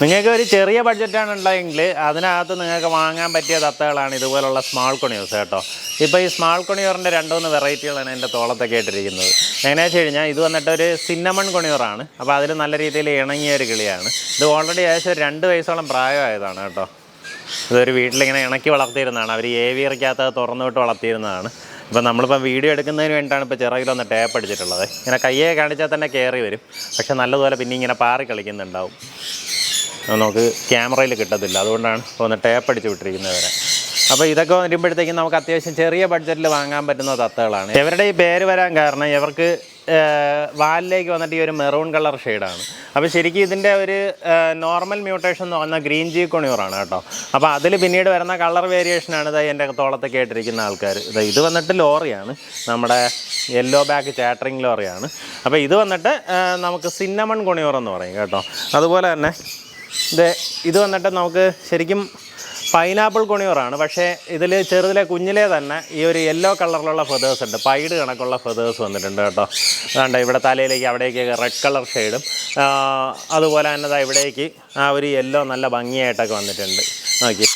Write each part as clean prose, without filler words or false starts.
നിങ്ങൾക്ക് ഒരു ചെറിയ ബഡ്ജറ്റാണ് ഉണ്ടെങ്കിൽ അതിനകത്ത് നിങ്ങൾക്ക് വാങ്ങാൻ പറ്റിയ തത്തകളാണ് ഇതുപോലുള്ള സ്മാൾ കൊണിയോസ് കേട്ടോ. ഇപ്പോൾ ഈ സ്മാൾ കൊണിയോറിൻ്റെ 2-3 വെറൈറ്റികളാണ് എൻ്റെ തോളത്തൊക്കെ ഇട്ടിരിക്കുന്നത്. എങ്ങനെയാണെന്ന് വെച്ച് കഴിഞ്ഞാൽ ഇത് വന്നിട്ട് ഒരു സിന്നമൺ കൊണിയോറാണ്. അപ്പോൾ അതിൽ നല്ല രീതിയിൽ ഇണങ്ങിയ ഒരു കിളിയാണ്. ഇത് ഓൾറെഡി ഏകദേശം ഒരു 2 വയസ്സോളം പ്രായമായതാണ് കേട്ടോ. ഇതൊരു വീട്ടിലിങ്ങനെ ഇണക്കി വളർത്തിയിരുന്നതാണ്. അവർ ഏവിയറിക്കകത്ത് തുറന്നു വിട്ട് വളർത്തിയിരുന്നതാണ്. ഇപ്പോൾ നമ്മളിപ്പോൾ വീഡിയോ എടുക്കുന്നതിന് വേണ്ടിയിട്ടാണ് ഇപ്പോൾ ചിറകിലൊന്ന് ടേപ്പ് അടിച്ചിട്ടുള്ളത്. ഇങ്ങനെ കയ്യെ കാണിച്ചാൽ തന്നെ കയറി വരും, പക്ഷെ നല്ലതുപോലെ പിന്നെ ഇങ്ങനെ പാറി കളിക്കുന്നുണ്ടാവും. നമുക്ക് ക്യാമറയിൽ കിട്ടത്തില്ല, അതുകൊണ്ടാണ് ഒന്ന് ടേപ്പ് അടിച്ച് വിട്ടിരിക്കുന്നത് വരെ. അപ്പോൾ ഇതൊക്കെ വരുമ്പോഴത്തേക്കും നമുക്ക് അത്യാവശ്യം ചെറിയ ബഡ്ജറ്റിൽ വാങ്ങാൻ പറ്റുന്ന തത്തകളാണ്. ഇവരുടെ ഈ പേര് വരാൻ കാരണം ഇവർക്ക് വാലിലേക്ക് വന്നിട്ട് ഈ ഒരു മെറൂൺ കളർ ഷെയ്ഡാണ്. അപ്പോൾ ശരിക്കും ഇതിൻ്റെ ഒരു നോർമൽ മ്യൂട്ടേഷൻ എന്ന് പറഞ്ഞാൽ ഗ്രീൻ ജി കൊണിയൂറാണ് കേട്ടോ. അപ്പോൾ അതിൽ പിന്നീട് വരുന്ന കളർ വേരിയേഷനാണ് ഇത് എൻ്റെ തോളത്തൊക്കെ ആയിട്ടിരിക്കുന്ന ആൾക്കാർ. ഇത് വന്നിട്ട് ലോറിയാണ്, നമ്മുടെ യെല്ലോ ബാക്ക് ചാറ്ററിങ് ലോറിയാണ്. അപ്പോൾ ഇത് വന്നിട്ട് നമുക്ക് സിന്നമൺ കൊണിയൂർ എന്ന് പറയും കേട്ടോ. അതുപോലെ തന്നെ ഇത് വന്നിട്ട് നമുക്ക് ശരിക്കും പൈനാപ്പിൾ കൊണിയൂറാണ്. പക്ഷേ ഇതിൽ ചെറുതിലെ കുഞ്ഞിലേ തന്നെ ഈ ഒരു യെല്ലോ കളറിലുള്ള ഫെതേഴ്സ് ഉണ്ട്, പൈഡ് കണക്കുള്ള ഫെതേഴ്സ് വന്നിട്ടുണ്ട് കേട്ടോ. അതുകൊണ്ട് ഇവിടെ തലയിലേക്ക് അവിടേക്കൊക്കെ റെഡ് കളർ ഷെയ്ഡും അതുപോലെ തന്നെ ഇവിടേക്ക് ആ ഒരു യെല്ലോ നല്ല ഭംഗിയായിട്ടൊക്കെ വന്നിട്ടുണ്ട്. നോക്കി,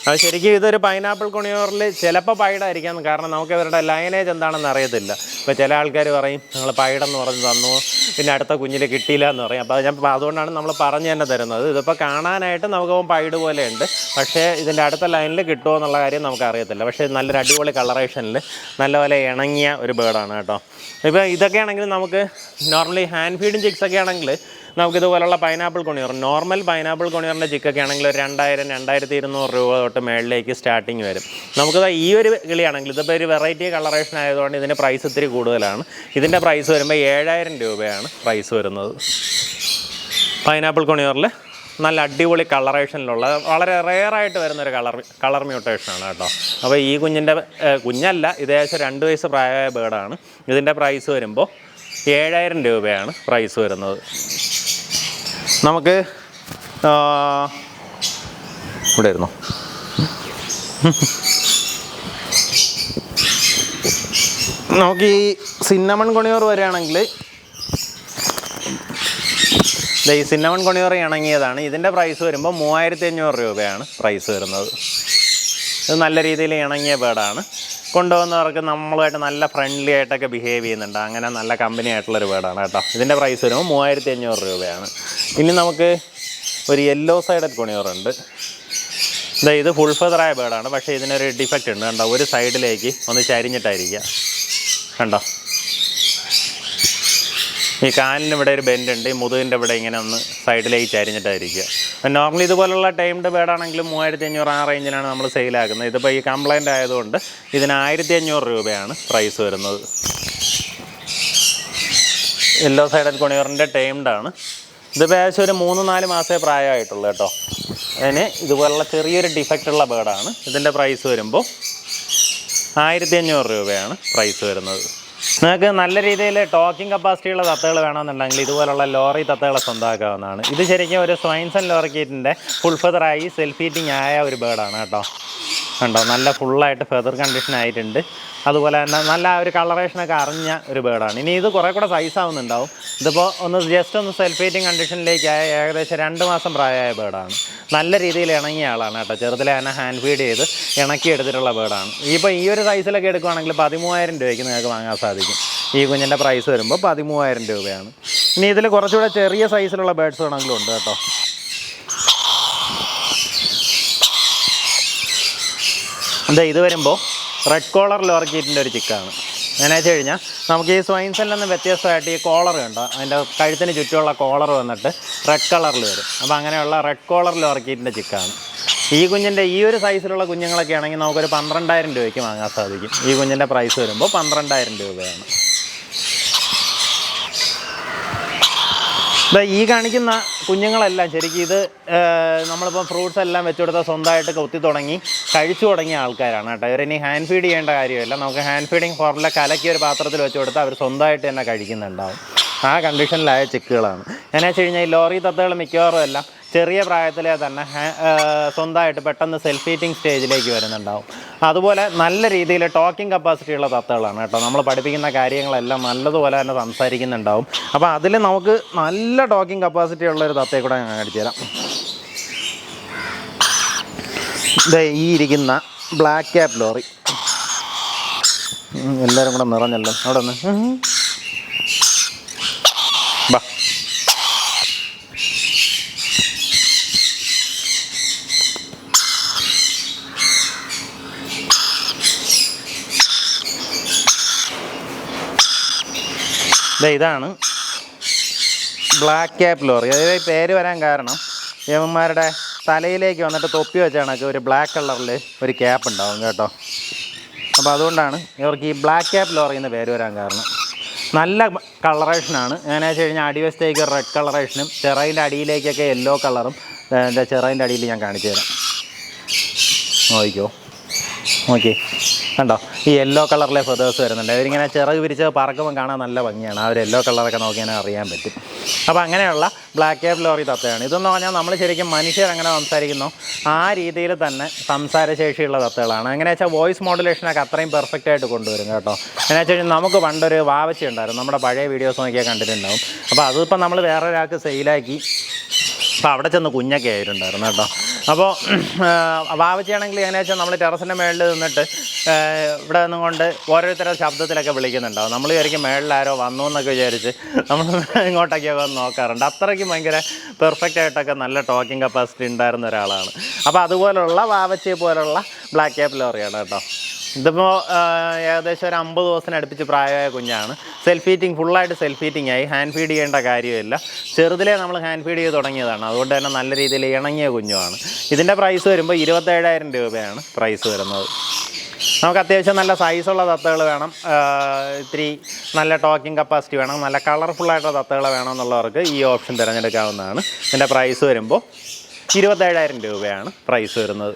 അത് ശരിക്കും ഇതൊരു പൈനാപ്പിൾ കൊണിയൂറിൽ ചിലപ്പോൾ പൈഡായിരിക്കാം, കാരണം നമുക്ക് ഇവരുടെ ലൈനേജ് എന്താണെന്ന് അറിയത്തില്ല. ഇപ്പോൾ ചില ആൾക്കാർ പറയും ഞങ്ങൾ പൈഡെന്ന് പറഞ്ഞ് തന്നു, പിന്നെ അടുത്ത കുഞ്ഞിൽ കിട്ടിയില്ല എന്ന് പറയും. അപ്പോൾ അതുകൊണ്ടാണ് നമ്മൾ പറഞ്ഞു തന്നെ തരുന്നത്. ഇതിപ്പോൾ കാണാനായിട്ട് നമുക്ക് പൈഡ് പോലെ ഉണ്ട്, പക്ഷേ ഇതിൻ്റെ അടുത്ത ലൈനിൽ കിട്ടുമോ എന്നുള്ള കാര്യം നമുക്ക് അറിയത്തില്ല. പക്ഷേ നല്ലൊരു അടിപൊളി കളറേഷനിൽ നല്ലപോലെ ഇണങ്ങിയ ഒരു ബേർഡാണ് കേട്ടോ. ഇപ്പോൾ ഇതൊക്കെ ആണെങ്കിൽ നമുക്ക് നോർമലി ഹാൻഡ് ഫീഡിങ് ചിക്സൊക്കെ ആണെങ്കിൽ നമുക്കിതുപോലുള്ള പൈനാപ്പിൾ കൊണിയൂർ, നോർമൽ പൈനാപ്പിൾ കൊണിയൂറിൻ്റെ ചിക്കൊക്കെ ആണെങ്കിൽ ഒരു 2000-2200 രൂപ തൊട്ട് മേളിലേക്ക് സ്റ്റാർട്ടിങ് വരും. നമുക്കിത് ഈ ഒരു കിളിയാണെങ്കിൽ ഇതിപ്പോൾ ഒരു വെറൈറ്റി കളറേഷൻ ആയതുകൊണ്ട് ഇതിൻ്റെ പ്രൈസ് ഇത്തിരി കൂടുതലാണ്. ഇതിൻ്റെ പ്രൈസ് വരുമ്പോൾ 7000 രൂപയാണ് പ്രൈസ് വരുന്നത്. പൈനാപ്പിൾ കൊണിയൂറിൽ നല്ല അടിപൊളി കളറേഷനിലുള്ള വളരെ റെയറായിട്ട് വരുന്നൊരു കളർ മ്യൂട്ടേഷനാണ് കേട്ടോ. അപ്പോൾ ഈ കുഞ്ഞല്ല, ഇത് ഏകദേശം 2 വയസ്സ് പ്രായമായ ബേർഡാണ്. ഇതിൻ്റെ പ്രൈസ് വരുമ്പോൾ 7000 രൂപയാണ് പ്രൈസ് വരുന്നത്. നമുക്ക് ഇവിടെ ഇരുന്നു നമുക്ക് ഈ സിന്നമൺ കൊണിയൂർ വരികയാണെങ്കിൽ ഈ സിന്നമൺ കൊണിയൂർ ഇണങ്ങിയതാണ്. ഇതിൻ്റെ പ്രൈസ് വരുമ്പോൾ 3500 രൂപയാണ് പ്രൈസ് വരുന്നത്. ഇത് നല്ല രീതിയിൽ ഇണങ്ങിയ ബേർഡാണ്. കൊണ്ടുപോകുന്നവർക്ക് നമ്മളുമായിട്ട് നല്ല ഫ്രണ്ട്ലി ആയിട്ടൊക്കെ ബിഹേവ് ചെയ്യുന്നുണ്ട്, അങ്ങനെ നല്ല കമ്പനി ആയിട്ടുള്ളൊരു ബേർഡാണ് കേട്ടോ. ഇതിൻ്റെ പ്രൈസ് വരുമ്പോൾ 3500 രൂപയാണ്. ഇനി നമുക്ക് ഒരു യെല്ലോ സൈഡഡ് കൊണിയൂറുണ്ട്. ഇത് ഫുൾ ഫെദറായ ബേർഡാണ്, പക്ഷേ ഇതിനൊരു ഡിഫക്റ്റ് ഉണ്ട് കണ്ടോ. ഒരു സൈഡിലേക്ക് ഒന്ന് ചരിഞ്ഞിട്ടായിരിക്കുക കണ്ടോ. ഈ കാലിന് ഇവിടെ ഒരു ബെൻഡ് ഉണ്ട്, ഈ മുതുകിൻ്റെ ഇവിടെ ഇങ്ങനെ ഒന്ന് സൈഡിലേക്ക് ചരിഞ്ഞിട്ടായിരിക്കുക. നോർമലി ഇതുപോലുള്ള ടൈംഡ് ബേർഡാണെങ്കിലും 3500 ആ റേഞ്ചിലാണ് നമ്മൾ സെയിലാക്കുന്നത്. ഇതിപ്പോൾ ഈ കംപ്ലൈൻ്റ് ആയതുകൊണ്ട് ഇതിന് 1500 രൂപയാണ് പ്രൈസ് വരുന്നത്. യെല്ലോ സൈഡഡ് കൊണിയൂറിൻ്റെ ടൈംഡാണ്. ഇതിപ്പോൾ ഏകദേശം ഒരു 3-4 മാസമേ പ്രായമായിട്ടുള്ളൂ കേട്ടോ. അതിന് ഇതുപോലുള്ള ചെറിയൊരു ഡിഫക്റ്റുള്ള ബേർഡാണ്. ഇതിൻ്റെ പ്രൈസ് വരുമ്പോൾ 1500 രൂപയാണ് പ്രൈസ് വരുന്നത്. നിങ്ങൾക്ക് നല്ല രീതിയിൽ ടോക്കിംഗ് കപ്പാസിറ്റിയുള്ള തത്തകൾ വേണമെന്നുണ്ടെങ്കിൽ ഇതുപോലുള്ള ലോറി തത്തകളെ സ്വന്തമാക്കാവുന്നതാണ്. ഇത് ശരിക്കും ഒരു സ്വൈൻസൺ ലോറിക്കീറ്റിൻ്റെ ഫുൾ ഫെദറായി സെൽഫ് ഈറ്റിംഗ് ആയ ഒരു ബേർഡാണ് കേട്ടോ. കണ്ടോ, നല്ല ഫുള്ളായിട്ട് ഫെദർ കണ്ടീഷൻ ആയിട്ടുണ്ട്. അതുപോലെ തന്നെ നല്ല ഒരു കളറേഷനൊക്കെ അറിഞ്ഞ ഒരു ബേർഡാണ്. ഇനി ഇത് കുറേ കൂടെ സൈസാവുന്നുണ്ടാവും. ഇതിപ്പോൾ ജസ്റ്റ് ഒന്ന് സെൽഫ് ഈറ്റിംഗ് കണ്ടീഷനിലേക്കായ ഏകദേശം 2 മാസം പ്രായമായ ബേർഡാണ്. നല്ല രീതിയിൽ ഇണങ്ങിയ ആളാണ് കേട്ടോ. ചെറുതിലെ തന്നെ ഹാൻഡ് ഫീഡ് ചെയ്ത് ഇണക്കി എടുത്തിട്ടുള്ള ബേർഡാണ്. ഇപ്പോൾ ഈ ഒരു സൈസിലൊക്കെ എടുക്കുകയാണെങ്കിൽ 13000 രൂപയ്ക്ക് നിങ്ങൾക്ക് വാങ്ങാൻ സാധിക്കും. ഈ കുഞ്ഞിൻ്റെ പ്രൈസ് വരുമ്പോൾ 13000 രൂപയാണ്. ഇനി ഇതിൽ കുറച്ചുകൂടെ ചെറിയ സൈസിലുള്ള ബേർഡ്സ് വേണമെങ്കിലും ഉണ്ട് കേട്ടോ. ഇത് വരുമ്പോൾ റെഡ് കോളർ ലോറിക്കീറ്റിൻ്റെ ഒരു ചിക്കാണ്. എന്നു വെച്ച് കഴിഞ്ഞാൽ നമുക്ക് ഈ സ്വൈൻസണിൽ നിന്ന് വ്യത്യസ്തമായിട്ട് ഈ കോളർ കണ്ടോ, അതിൻ്റെ കഴുത്തിന് ചുറ്റുമുള്ള കോളർ വന്നിട്ട് റെഡ് കളറിൽ വരും. അപ്പോൾ അങ്ങനെയുള്ള റെഡ് കോളർ ലോറിക്കീറ്റിൻ്റെ ചിക്കാണ്. ഈ കുഞ്ഞിൻ്റെ ഈ ഒരു സൈസിലുള്ള കുഞ്ഞുങ്ങളൊക്കെ ആണെങ്കിൽ നമുക്കൊരു 12000 രൂപയ്ക്ക് വാങ്ങാൻ സാധിക്കും. ഈ കുഞ്ഞിൻ്റെ പ്രൈസ് വരുമ്പോൾ 12000 രൂപയാണ്. ഈ കാണിക്കുന്ന കുഞ്ഞുങ്ങളെല്ലാം ശരിക്കും ഇത് നമ്മളിപ്പോൾ ഫ്രൂട്ട്സ് എല്ലാം വെച്ച് കൊടുത്താൽ സ്വന്തമായിട്ട് കൊത്തി തുടങ്ങി കഴിച്ചു തുടങ്ങിയ ആൾക്കാരാണ് കേട്ടോ. ഇവരിനി ഹാൻഡ് ഫീഡ് ചെയ്യേണ്ട കാര്യമില്ല. നമുക്ക് ഹാൻഡ് ഫീഡിങ് ഫോർമുല കലക്കി ഒരു പാത്രത്തിൽ വെച്ച് കൊടുത്താൽ അവർ സ്വന്തമായിട്ട് തന്നെ കഴിക്കുന്നുണ്ടാവും. ആ കണ്ടീഷനിലായ ചിക്കുകളാണ്. എന്നു വെച്ച് കഴിഞ്ഞാൽ ഈ ലോറി തത്തകൾ മിക്കവാറും എല്ലാം ചെറിയ പ്രായത്തിലെ തന്നെ സ്വന്തമായിട്ട് പെട്ടെന്ന് സെൽഫ് ഈറ്റിംഗ് സ്റ്റേജിലേക്ക് വരുന്നുണ്ടാവും. അതുപോലെ നല്ല രീതിയിൽ ടോക്കിംഗ് കപ്പാസിറ്റി ഉള്ള തത്തകളാണ് കേട്ടോ. നമ്മൾ പഠിപ്പിക്കുന്ന കാര്യങ്ങളെല്ലാം നല്ലതുപോലെ തന്നെ സംസാരിക്കുന്നുണ്ടാവും. അപ്പോൾ അതിൽ നമുക്ക് നല്ല ടോക്കിംഗ് കപ്പാസിറ്റി ഉള്ളൊരു തത്തയെ കൂടെ ഞാൻ കാണിച്ചു തരാം. ഈ ഇരിക്കുന്ന ബ്ലാക്ക് ക്യാപ്പ് ലോറി, എല്ലാവരും കൂടെ നിറഞ്ഞല്ലോ അവിടെ ഒന്ന് ബാ. ഇതാണ് ബ്ലാക്ക് ക്യാപ്പ് ലോറി. അതായത് ഈ പേര് വരാൻ കാരണം യവന്മാരുടെ തലയിലേക്ക് വന്നിട്ട് തൊപ്പി വെച്ച കണക്ക് ഒരു ബ്ലാക്ക് കളറിൽ ഒരു ക്യാപ്പ് ഉണ്ടാവും കേട്ടോ. അപ്പോൾ അതുകൊണ്ടാണ് ഇവർക്ക് ഈ ബ്ലാക്ക് ക്യാപ്പ് ലോറി എന്ന് പേര് വരാൻ കാരണം. നല്ല കളറേഷനാണ്. എങ്ങനെയാണെന്ന് വെച്ച് കഴിഞ്ഞാൽ അടിവശത്തേക്ക് റെഡ് കളറേഷനും ചിറകിൻ്റെ അടിയിലേക്കൊക്കെ യെല്ലോ കളറും. എൻ്റെ ചിറകിൻ്റെ അടിയിൽ ഞാൻ കാണിച്ചു തരാം, നോക്കിക്കോ. ഓക്കെ, കണ്ടോ ഈ യെല്ലോ കളറിലെ ഫെതേഴ്സ് വരുന്നുണ്ട്. അവരിങ്ങനെ ചിറക് വിരിച്ച് പറക്കുമ്പോൾ കാണാൻ നല്ല ഭംഗിയാണ്. ആ ഒരു യെല്ലോ കളറൊക്കെ നോക്കിയാൽ അറിയാൻ പറ്റും. അപ്പോൾ അങ്ങനെയുള്ള ബ്ലാക്ക് ക്യാപ്പ് ലോറി തത്തയാണ്. ഇതെന്ന് പറഞ്ഞാൽ നമ്മൾ ശരിക്കും മനുഷ്യരെങ്ങനെ സംസാരിക്കുന്നോ ആ രീതിയിൽ തന്നെ സംസാരശേഷിയുള്ള തത്തകളാണ്. എങ്ങനെയാ വെച്ചാൽ വോയിസ് മോഡുലേഷനൊക്കെ അത്രയും പെർഫെക്റ്റ് ആയിട്ട് കൊണ്ടുവരും കേട്ടോ. എന്നു വെച്ച് കഴിഞ്ഞാൽ നമുക്ക് പണ്ടൊരു വാവച്ചി ഉണ്ടായിരുന്നു, നമ്മുടെ പഴയ വീഡിയോസ് നോക്കിയാൽ കണ്ടിട്ടുണ്ടാവും. അപ്പോൾ അതിപ്പോൾ നമ്മൾ വേറെ ഒരാൾക്ക് സെയിലാക്കി, അപ്പോൾ അവിടെ ചെന്ന് കുഞ്ഞൊക്കെ ആയിട്ടുണ്ടായിരുന്നു കേട്ടോ. അപ്പോൾ വാവച്ചിയാണെങ്കിൽ എങ്ങനെയാ വെച്ചാൽ നമ്മൾ ടെറസിൻ്റെ മേളിൽ നിന്നിട്ട് ഇവിടെ നിന്നുകൊണ്ട് ഓരോരുത്തരുടെ ശബ്ദത്തിലൊക്കെ വിളിക്കുന്നുണ്ടാവും. നമ്മൾ വിചാരിക്കും മേളിൽ ആരോ വന്നു എന്നൊക്കെ വിചാരിച്ച് നമ്മൾ ഇങ്ങോട്ടൊക്കെ വന്ന് നോക്കാറുണ്ട്. അത്രയ്ക്കും ഭയങ്കര പെർഫെക്റ്റ് ആയിട്ടൊക്കെ നല്ല ടോക്കിംഗ് കപ്പാസിറ്റി ഉണ്ടായിരുന്ന ഒരാളാണ്. അപ്പോൾ അതുപോലുള്ള വാവച്ചിയെ പോലുള്ള ബ്ലാക്ക് ക്യാപ്പ് ലോറിയാണ് കേട്ടോ. ഇതിപ്പോൾ ഏകദേശം ഒരു 50 ദിവസത്തിന് അടുപ്പിച്ച് പ്രായമായ കുഞ്ഞാണ്. സെൽഫ് ഈറ്റിംഗ്, ഫുള്ളായിട്ട് സെൽഫ് ഈറ്റിംഗ് ആയി. ഹാൻഡ് ഫീഡ് ചെയ്യേണ്ട കാര്യമില്ല. ചെറുതിലേ നമ്മൾ ഹാൻഡ് ഫീഡ് ചെയ്ത് തുടങ്ങിയതാണ്. അതുകൊണ്ട് തന്നെ നല്ല രീതിയിൽ ഇണങ്ങിയ കുഞ്ഞുമാണ്. ഇതിൻ്റെ പ്രൈസ് വരുമ്പോൾ 27,000 രൂപയാണ് പ്രൈസ് വരുന്നത്. നമുക്ക് അത്യാവശ്യം നല്ല സൈസുള്ള തത്തകൾ വേണം, ഇത്തിരി നല്ല ടോക്കിംഗ് കപ്പാസിറ്റി വേണം, നല്ല കളർഫുള്ളായിട്ടുള്ള തത്തകൾ വേണമെന്നുള്ളവർക്ക് ഈ ഓപ്ഷൻ തിരഞ്ഞെടുക്കാവുന്നതാണ്. ഇതിൻ്റെ പ്രൈസ് വരുമ്പോൾ 27,000 രൂപയാണ് പ്രൈസ് വരുന്നത്.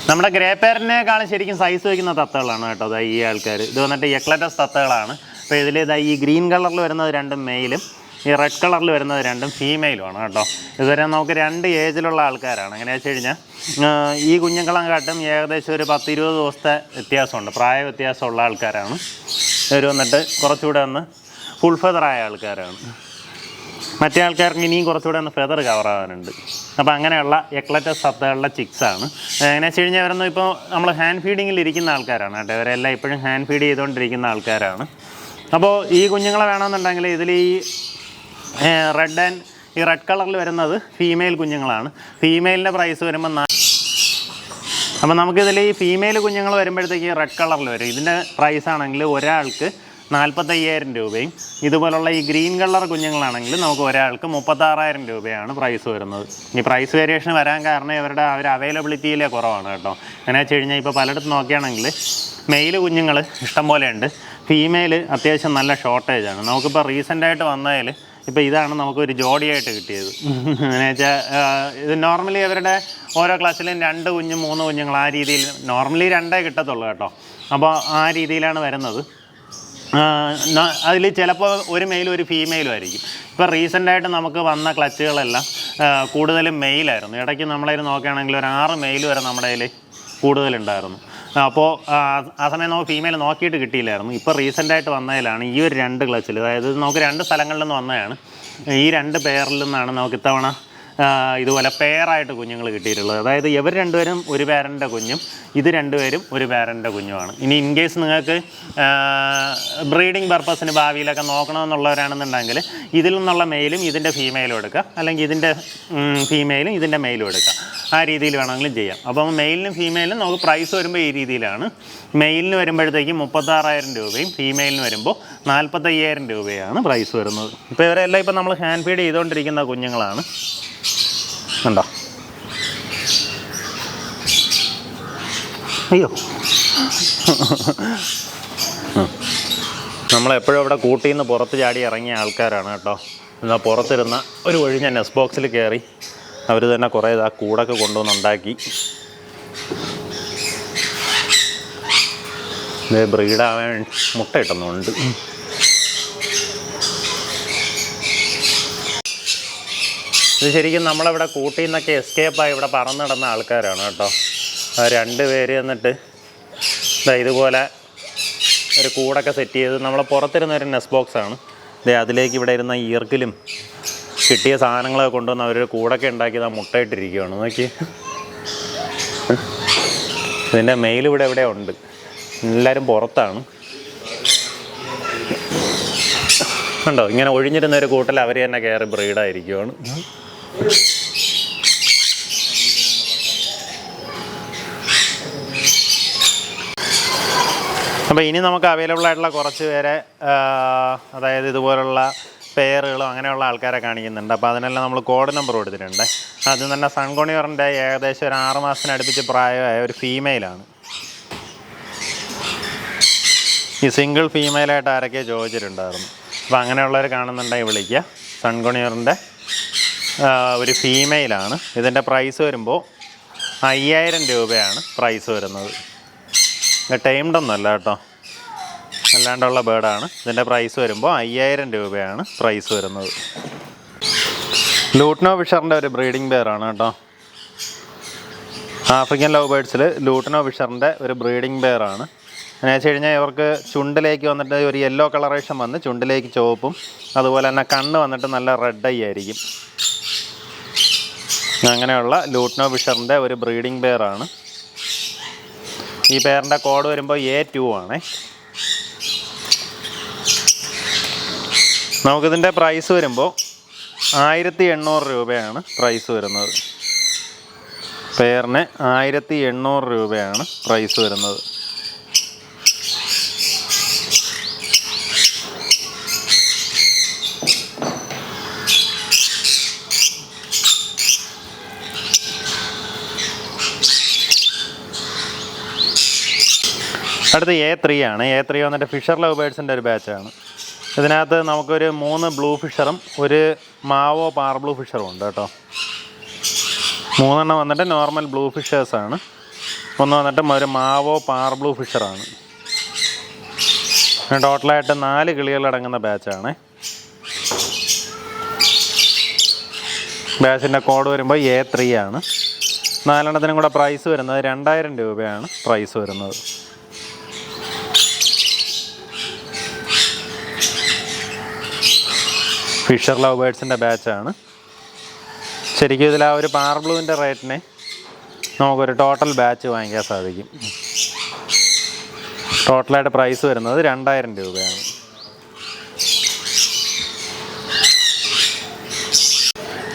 നമ്മുടെ ഗ്രേ പേരിനേക്കാളും ശരിക്കും സൈസ് വയ്ക്കുന്ന തത്തകളാണ് കേട്ടോ ഈ ആൾക്കാർ. ഇത് വന്നിട്ട് എക്ലറ്റസ് തത്തകളാണ്. അപ്പോൾ ഇതിൽ ഈ ഗ്രീൻ കളറിൽ വരുന്നത് 2 മെയിലും ഈ റെഡ് കളറിൽ വരുന്നത് 2 ഫീമെയിലുമാണ് കേട്ടോ. ഇതുവരെ നമുക്ക് 2 ഏജിലുള്ള ആൾക്കാരാണ്. എങ്ങനെയാ വെച്ച് കഴിഞ്ഞാൽ ഈ കുഞ്ഞുങ്ങളെക്കാട്ടും ഏകദേശം ഒരു 10-20 ദിവസത്തെ വ്യത്യാസമുണ്ട്, പ്രായ വ്യത്യാസമുള്ള ആൾക്കാരാണ്. ഇവർ വന്നിട്ട് കുറച്ചുകൂടെ ഒന്ന് ഫുൾ ഫെദറായ ആൾക്കാരാണ്. മറ്റേ ആൾക്കാർക്ക് ഇനിയും കുറച്ചുകൂടെ ഒന്ന് ഫെദർ കവറാകാനുണ്ട്. അപ്പോൾ അങ്ങനെയുള്ള എക്ലറ്റസ് തത്തകളുടെ ചിക്സാണ്. എങ്ങനെയാ വെച്ച് കഴിഞ്ഞാൽ അവരൊന്നും ഇപ്പോൾ നമ്മൾ ഹാൻഡ് ഫീഡിങ്ങിൽ ഇരിക്കുന്ന ആൾക്കാരാണ് കേട്ടോ. ഇവരെല്ലാം ഇപ്പോഴും ഹാൻഡ് ഫീഡ് ചെയ്തുകൊണ്ടിരിക്കുന്ന ആൾക്കാരാണ്. അപ്പോൾ ഈ കുഞ്ഞുങ്ങളെ വേണമെന്നുണ്ടെങ്കിൽ ഇതിൽ ഈ റെഡ് കളറിൽ വരുന്നത് ഫീമെയിൽ കുഞ്ഞുങ്ങളാണ്. ഫീമെയിലിൻ്റെ പ്രൈസ് വരുമ്പോൾ അപ്പോൾ നമുക്കിതിൽ ഈ ഫീമെയിൽ കുഞ്ഞുങ്ങൾ വരുമ്പോഴത്തേക്ക് റെഡ് കളറിൽ വരും. ഇതിൻ്റെ പ്രൈസാണെങ്കിൽ ഒരാൾക്ക് 45,000 രൂപയും ഇതുപോലുള്ള ഈ ഗ്രീൻ കളർ കുഞ്ഞുങ്ങളാണെങ്കിൽ നമുക്ക് ഒരാൾക്ക് 36,000 രൂപയാണ് പ്രൈസ് വരുന്നത്. ഈ പ്രൈസ് വേരിയേഷൻ വരാൻ കാരണം ഇവരുടെ അവൈലബിലിറ്റിയിലെ കുറവാണ് കേട്ടോ. എങ്ങനെ വെച്ച് കഴിഞ്ഞാൽ ഇപ്പോൾ പലയിടത്തും നോക്കുകയാണെങ്കിൽ മെയിൽ കുഞ്ഞുങ്ങൾ ഇഷ്ടം പോലെ ഉണ്ട്, ഫീമെയിൽ അത്യാവശ്യം നല്ല ഷോർട്ടേജാണ്. നമുക്കിപ്പോൾ റീസെൻ്റായിട്ട് വന്നതിൽ ഇപ്പോൾ ഇതാണ് നമുക്കൊരു ജോഡിയായിട്ട് കിട്ടിയത്. എങ്ങനെ വെച്ചാൽ ഇത് നോർമലി അവരുടെ ഓരോ ക്ലാസ്സിലും 2 കുഞ്ഞും 3 കുഞ്ഞുങ്ങൾ ആ രീതിയിൽ നോർമലി 2 കിട്ടത്തുള്ളൂ കേട്ടോ. അപ്പോൾ ആ രീതിയിലാണ് വരുന്നത്. അതിൽ ചിലപ്പോൾ ഒരു മെയിലും ഒരു ഫീമെയിലും ആയിരിക്കും. ഇപ്പോൾ റീസെൻ്റായിട്ട് നമുക്ക് വന്ന ക്ലച്ചുകളെല്ലാം കൂടുതലും മെയിലായിരുന്നു. ഇടയ്ക്ക് നമ്മളതിൽ നോക്കുകയാണെങ്കിൽ ഒരു 6 മെയിൽ വരെ നമ്മുടെ കയ്യിൽ കൂടുതലുണ്ടായിരുന്നു. അപ്പോൾ ആ സമയം നമുക്ക് ഫീമെയിൽ നോക്കിയിട്ട് കിട്ടിയില്ലായിരുന്നു. ഇപ്പോൾ റീസെൻ്റായിട്ട് വന്നതിലാണ് ഈ ഒരു 2 ക്ലച്ചിൽ, അതായത് നമുക്ക് 2 സ്ഥലങ്ങളിൽ നിന്ന് വന്നതാണ്. ഈ 2 പെയറിൽ നിന്നാണ് നമുക്ക് ഇത്തവണ ഇതുപോലെ പെയറായിട്ട് കുഞ്ഞുങ്ങൾ കിട്ടിയിട്ടുള്ളത്. അതായത് ഇവർ 2 പേരും ഒരു പേരൻ്റെ കുഞ്ഞും ഇത് 2 പേരും ഒരു പേരൻ്റെ കുഞ്ഞുമാണ്. ഇനി ഇൻ കേസ് നിങ്ങൾക്ക് ബ്രീഡിംഗ് പർപ്പസിന് ഭാവിയിലൊക്കെ നോക്കണമെന്നുള്ളവരാണെന്നുണ്ടെങ്കിൽ ഇതിൽ നിന്നുള്ള മെയിലും ഇതിൻ്റെ ഫീമെയിലും എടുക്കുക, അല്ലെങ്കിൽ ഇതിൻ്റെ ഫീമെയിലും ഇതിൻ്റെ മെയിലും എടുക്കുക. ആ രീതിയിൽ വേണമെങ്കിലും ചെയ്യാം. അപ്പം മെയിലിനും ഫീമെയിലിനും നമുക്ക് പ്രൈസ് വരുമ്പോൾ ഈ രീതിയിലാണ്. മെയിലിന് വരുമ്പോഴത്തേക്കും 36,000 രൂപയും ഫീമെയിലിന് വരുമ്പോൾ 45,000 രൂപയാണ് പ്രൈസ് വരുന്നത്. ഇപ്പോൾ ഇവരെല്ലാം ഇപ്പോൾ നമ്മൾ ഹാൻഡ് ഫീഡ് ചെയ്തുകൊണ്ടിരിക്കുന്ന കുഞ്ഞുങ്ങളാണ്. ഉണ്ടോ? അയ്യോ, നമ്മളെപ്പോഴും ഇവിടെ കൂട്ടിൽ നിന്ന് പുറത്ത് ചാടി ഇറങ്ങിയ ആൾക്കാരാണ് കേട്ടോ. എന്നാൽ പുറത്തിരുന്ന ഒരു ഒഴിഞ്ഞ നെസ്റ്റ് ബോക്സിൽ കയറി അവർ തന്നെ കുറേ കൂടൊക്കെ കൊണ്ടുവന്നുണ്ടാക്കി. ഇത് ബ്രീഡാവാൻ മുട്ട ഇട്ടുന്നുണ്ട്. ഇത് ശരിക്കും നമ്മളിവിടെ കൂട്ടിൽ നിന്നൊക്കെ എസ്കേപ്പായി ഇവിടെ പറന്ന് നടന്ന ആൾക്കാരാണ് കേട്ടോ. 2 പേര് എന്നിട്ട് ഇതുപോലെ ഒരു കൂടൊക്കെ സെറ്റ് ചെയ്ത് നമ്മൾ പുറത്തിരുന്ന ഒരു നെസ്റ്റ് ബോക്സാണ്. അതിലേക്ക് ഇവിടെ ഇരുന്ന ഈർക്കിലും കിട്ടിയ സാധനങ്ങളൊക്കെ കൊണ്ടുവന്ന് അവരൊരു കൂടൊക്കെ ഉണ്ടാക്കിയത് മുട്ടയിട്ടിരിക്കുകയാണ്. നോക്കി, ഇതിൻ്റെ മെയിൽ ഇവിടെ എവിടെ ഉണ്ട്. എല്ലാവരും പുറത്താണ്. ഉണ്ടോ, ഇങ്ങനെ ഒഴിഞ്ഞിരുന്ന ഒരു കൂട്ടിൽ അവർ തന്നെ കയറി ബ്രീഡായിരിക്കുവാണ്. അപ്പോൾ ഇനി നമുക്ക് അവൈലബിൾ ആയിട്ടുള്ള കുറച്ച് പേരെ, അതായത് ഇതുപോലുള്ള പെയറുകളും അങ്ങനെയുള്ള ആൾക്കാരെ കാണിക്കുന്നുണ്ട്. അപ്പോൾ അതിനെല്ലാം നമ്മൾ കോഡ് നമ്പർ കൊടുത്തിട്ടുണ്ട്. ആദ്യം തന്നെ സൺകോണിയറിൻ്റെ ഏകദേശം ഒരു 6 മാസത്തിന് അടുപ്പിച്ച് പ്രായമായ ഒരു ഫീമെയിലാണ്. ഈ സിംഗിൾ ഫീമെയിലായിട്ട് ആരൊക്കെ ചോദിച്ചിട്ടുണ്ടായിരുന്നു. അപ്പോൾ അങ്ങനെയുള്ളവർ കാണുന്നുണ്ടെങ്കിൽ വിളിക്കുക. സൺകോണിയറിൻ്റെ ഒരു ഫീമെയിലാണ്. ഇതിൻ്റെ പ്രൈസ് വരുമ്പോൾ 5000 രൂപയാണ് പ്രൈസ് വരുന്നത്. ടൈംഡൊന്നുമല്ല കേട്ടോ, അല്ലാണ്ടുള്ള ബേർഡാണ്. ഇതിൻ്റെ പ്രൈസ് വരുമ്പോൾ 5000 രൂപയാണ് പ്രൈസ് വരുന്നത്. ലൂട്ട്നോ ഫിഷറിൻ്റെ ഒരു ബ്രീഡിംഗ് പെയറാണ് കേട്ടോ. ആഫ്രിക്കൻ ലവ് ബേർഡ്സിൽ ലൂട്ട്നോ ഫിഷറിൻ്റെ ഒരു ബ്രീഡിംഗ് പെയറാണ്. എന്ന് വെച്ച് കഴിഞ്ഞാൽ ഇവർക്ക് ചുണ്ടിലേക്ക് വന്നിട്ട് ഒരു യെല്ലോ കളറേഷൻ വന്ന് ചുണ്ടിലേക്ക് ചുവപ്പും, അതുപോലെ തന്നെ കണ്ണ് വന്നിട്ട് നല്ല റെഡ് ഐ ആയിരിക്കും. അങ്ങനെയുള്ള ലൂട്ട്നോ ഫിഷറിൻ്റെ ഒരു ബ്രീഡിംഗ് പെയറാണ്. ഈ പെയറിൻ്റെ കോഡ് വരുമ്പോൾ A2 ആണേ. നമുക്കിതിൻ്റെ പ്രൈസ് വരുമ്പോൾ 1800 രൂപയാണ് പ്രൈസ് വരുന്നത്. പെയറിന് 1800 രൂപയാണ് പ്രൈസ് വരുന്നത്. അടുത്ത് A3 ആണ്. A3 വന്നിട്ട് ഫിഷർ ലവ് ബേർഡ്സിൻ്റെ ഒരു ബാച്ചാണ്. ഇതിനകത്ത് നമുക്കൊരു 3 ബ്ലൂ ഫിഷറും ഒരു മാവോ പാർ ബ്ലൂ ഫിഷറും ഉണ്ട് കേട്ടോ. 3 എണ്ണം വന്നിട്ട് നോർമൽ ബ്ലൂ ഫിഷേഴ്സാണ്. ഒന്ന് വന്നിട്ട് ഒരു മാവോ പാർ ബ്ലൂ ഫിഷറാണ്. ടോട്ടലായിട്ട് 4 കിളികളടങ്ങുന്ന ബാച്ചാണ്. ബാച്ചിൻ്റെ കോഡ് വരുമ്പോൾ A3 ആണ്. 4 എണ്ണത്തിനും കൂടെ പ്രൈസ് വരുന്നത് 2000 രൂപയാണ് പ്രൈസ് വരുന്നത്. ഫിഷർ ലവ് ബേർഡ്സിൻ്റെ ബാച്ചാണ്. ശരിക്കും ഇതിൽ ആ ഒരു പാർ ബ്ലൂവിൻ്റെ റേറ്റിന് നമുക്കൊരു ടോട്ടൽ ബാച്ച് വാങ്ങിക്കാൻ സാധിക്കും. ടോട്ടലായിട്ട് പ്രൈസ് വരുന്നത് 2000 രൂപയാണ്.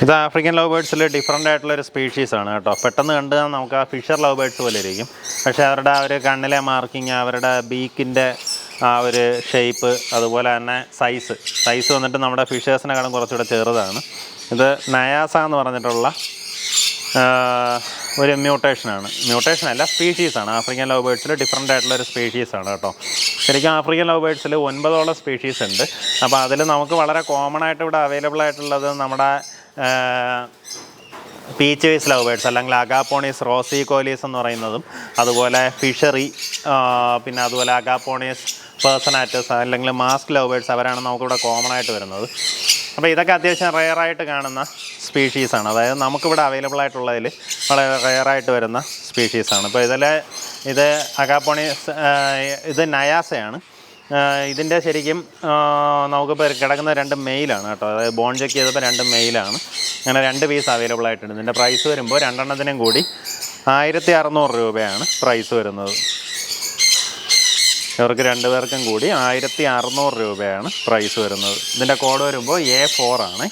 ഇത് ആഫ്രിക്കൻ ലവ് ബേർഡ്സിൽ ഡിഫറൻ്റ് ആയിട്ടുള്ളൊരു സ്പീഷീസാണ് കേട്ടോ. പെട്ടെന്ന് കണ്ട് നമുക്ക് ആ ഫിഷർ ലവ് ബേർഡ്സ് പോലെ ഇരിക്കും. പക്ഷേ അവരുടെ ആ ഒരു കണ്ണിലെ മാർക്കിങ്, അവരുടെ ബീക്കിൻ്റെ ആ ഒരു ഷേപ്പ്, അതുപോലെ തന്നെ സൈസ് വന്നിട്ട് നമ്മുടെ ഫിഷേഴ്സിനെക്കാളും കുറച്ചുകൂടെ ചെറുതാണ്. ഇത് നയാസ എന്ന് പറഞ്ഞിട്ടുള്ള ഒരു മ്യൂട്ടേഷനല്ല, സ്പീഷീസാണ്. ആഫ്രിക്കൻ ലവ് ബേർഡ്സിൽ ഡിഫറൻ്റ് ആയിട്ടുള്ളൊരു സ്പീഷീസാണ് കേട്ടോ. ശരിക്കും ആഫ്രിക്കൻ ലവ് ബേർഡ്സിൽ 9ഓളം സ്പീഷീസ് ഉണ്ട്. അപ്പോൾ അതിൽ നമുക്ക് വളരെ കോമൺ ആയിട്ട് ഇവിടെ അവൈലബിൾ ആയിട്ടുള്ളത് നമ്മുടെ പീച്ച് വേസ് ലവ് ബേർഡ്സ്, അല്ലെങ്കിൽ അഗാപ്പോണീസ് റോസിക്കോലീസ് എന്ന് പറയുന്നതും, അതുപോലെ ഫിഷറി, പിന്നെ അതുപോലെ അഗാപ്പോണീസ് പേഴ്സണാറ്റസ് അല്ലെങ്കിൽ മാസ്ക് ലവ് ബേർഡ്സ്, അവരാണ് നമുക്കിവിടെ കോമൺ ആയിട്ട് വരുന്നത്. അപ്പോൾ ഇതൊക്കെ അത്യാവശ്യം റെയറായിട്ട് കാണുന്ന സ്പീഷീസാണ്. അതായത് നമുക്കിവിടെ അവൈലബിൾ ആയിട്ടുള്ളതിൽ വളരെ റെയറായിട്ട് വരുന്ന സ്പീഷീസാണ്. ഇപ്പോൾ ഇത് അഗാപ്പോണീസ്, ഇത് നയാസയാണ്. ഇതിൻ്റെ ശരിക്കും നമുക്കിപ്പോൾ കിടക്കുന്ന 2 മെയിലാണ് കേട്ടോ. അതായത് ബോൺ ചെക്ക് ചെയ്തപ്പോൾ 2 മെയിലാണ്. അങ്ങനെ 2 പീസ് അവൈലബിൾ ആയിട്ടുണ്ട്. ഇതിൻ്റെ പ്രൈസ് വരുമ്പോൾ 2 എണ്ണത്തിനും കൂടി 1600 രൂപയാണ് പ്രൈസ് വരുന്നത്. ഇവർക്ക് 2 പേർക്കും കൂടി 1600 രൂപയാണ് പ്രൈസ് വരുന്നത്. ഇതിൻ്റെ കോഡ് വരുമ്പോൾ A4 ആണ്.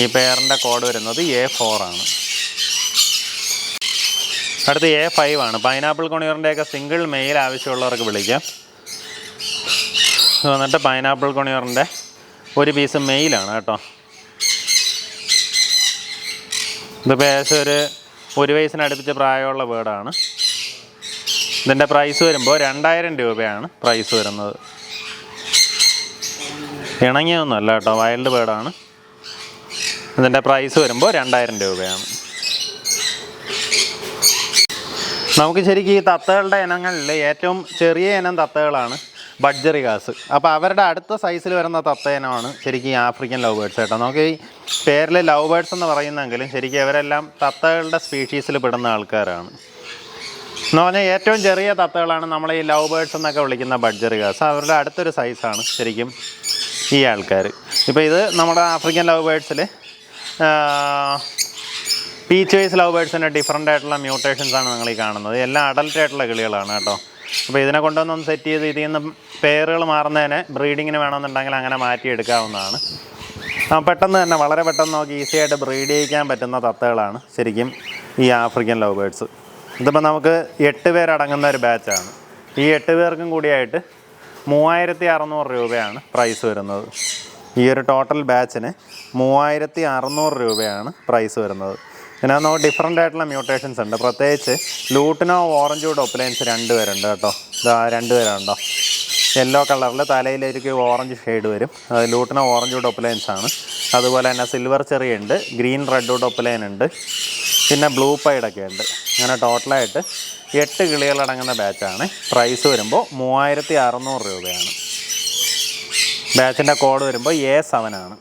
ഈ പെയറിൻ്റെ കോഡ് വരുന്നത് A4 ആണ്. അടുത്ത് A5 ആണ്. പൈനാപ്പിൾ കൊണിയറിൻ്റെയൊക്കെ സിംഗിൾ മെയിൽ ആവശ്യമുള്ളവർക്ക് വിളിക്കാം. വന്നിട്ട് പൈനാപ്പിൾ കൊണിയറിൻ്റെ ഒരു പീസ് മെയിലാണ് കേട്ടോ. ഇതിപ്പോൾ ഏകദേശം ഒരു വയസ്സിനടുപ്പിച്ച് പ്രായമുള്ള ബേർഡാണ്. ഇതിൻ്റെ പ്രൈസ് വരുമ്പോൾ 2000 രൂപയാണ് പ്രൈസ് വരുന്നത്. ഇണങ്ങിയൊന്നുമല്ല കേട്ടോ, വൈൽഡ് ബേർഡാണ്. ഇതിൻ്റെ പ്രൈസ് വരുമ്പോൾ 2000 രൂപയാണ്. നമുക്ക് ശരിക്കും ഈ തത്തകളുടെ ഇനങ്ങളിൽ ഏറ്റവും ചെറിയ ഇനം തത്തകളാണ് ബഡ്ജറിഗാസ്. അപ്പോൾ അവരുടെ അടുത്ത സൈസിൽ വരുന്ന തത്തേനമാണ് ശരിക്കും ഈ ആഫ്രിക്കൻ ലവ് ബേർഡ്സ് കേട്ടോ. നമുക്ക് ഈ പേരിൽ ലവ് ബേർഡ്സ് എന്ന് പറയുന്നെങ്കിലും ശരിക്കും ഇവരെല്ലാം തത്തകളുടെ സ്പീഷീസിൽ പെടുന്ന ആൾക്കാരാണ്. എന്ന് പറഞ്ഞാൽ ഏറ്റവും ചെറിയ തത്തകളാണ് നമ്മൾ ഈ ലവ് ബേർഡ്സ് എന്നൊക്കെ വിളിക്കുന്ന ബഡ്ജറിഗാസ്. അവരുടെ അടുത്തൊരു സൈസാണ് ശരിക്കും ഈ ആൾക്കാർ. ഇപ്പോൾ ഇത് നമ്മുടെ ആഫ്രിക്കൻ ലവ് ബേർഡ്സിൽ പീച്ച് വൈസ് ലവ് ബേർഡ്സിൻ്റെ ഡിഫറൻ്റ് ആയിട്ടുള്ള മ്യൂട്ടേഷൻസാണ് നിങ്ങൾ ഈ കാണുന്നത്. എല്ലാം അഡൽട്ട് ആയിട്ടുള്ള കിളികളാണ് കേട്ടോ. അപ്പോൾ ഇതിനെ കൊണ്ടൊന്ന് സെറ്റ് ചെയ്ത് ഇതിൽ നിന്ന് പേരുകൾ മാറുന്നതിന് ബ്രീഡിങ്ങിന് വേണമെന്നുണ്ടെങ്കിൽ അങ്ങനെ മാറ്റിയെടുക്കാവുന്നതാണ്. പെട്ടെന്ന് തന്നെ വളരെ പെട്ടെന്ന് നമുക്ക് ഈസി ആയിട്ട് ബ്രീഡ് ചെയ്യിക്കാൻ പറ്റുന്ന തത്തകളാണ് ശരിക്കും ഈ ആഫ്രിക്കൻ ലവ് ബേർഡ്സ്. ഇതിപ്പോൾ നമുക്ക് 8 പേരടങ്ങുന്ന ഒരു ബാച്ചാണ്. ഈ 8 പേർക്കും കൂടിയായിട്ട് 3600 രൂപയാണ് പ്രൈസ് വരുന്നത്. ഈ ഒരു ടോട്ടൽ ബാച്ചിന് 3600 രൂപയാണ് പ്രൈസ് വരുന്നത്. പിന്നെ നമുക്ക് ഡിഫറൻ്റ് ആയിട്ടുള്ള മ്യൂട്ടേഷൻസ് ഉണ്ട്. പ്രത്യേകിച്ച് ലൂട്ടിനോ ഓറഞ്ച് വുഡ് ഒപ്പലൈൻസ് 2 പേരുണ്ട് കേട്ടോ. ഇതാ 2 പേരുണ്ടോ, യെല്ലോ കളറിൽ തലയിലേക്ക് ഓറഞ്ച് ഷെയ്ഡ് വരും. അത് ലൂട്ടിനോ ഓറഞ്ച് വുഡ് ഒപ്പലൈൻസ് ആണ്. അതുപോലെ തന്നെ സിൽവർ ചെറി ഉണ്ട്, ഗ്രീൻ റെഡ് വുഡ് ഒപ്പലൈൻ ഉണ്ട്, പിന്നെ ബ്ലൂ പൈഡൊക്കെ ഉണ്ട്. അങ്ങനെ ടോട്ടലായിട്ട് 8 കിളികളടങ്ങുന്ന ബാച്ചാണ്. പ്രൈസ് വരുമ്പോൾ 3600 രൂപയാണ്. ബാച്ചിൻ്റെ കോഡ് വരുമ്പോൾ A7 ആണ്.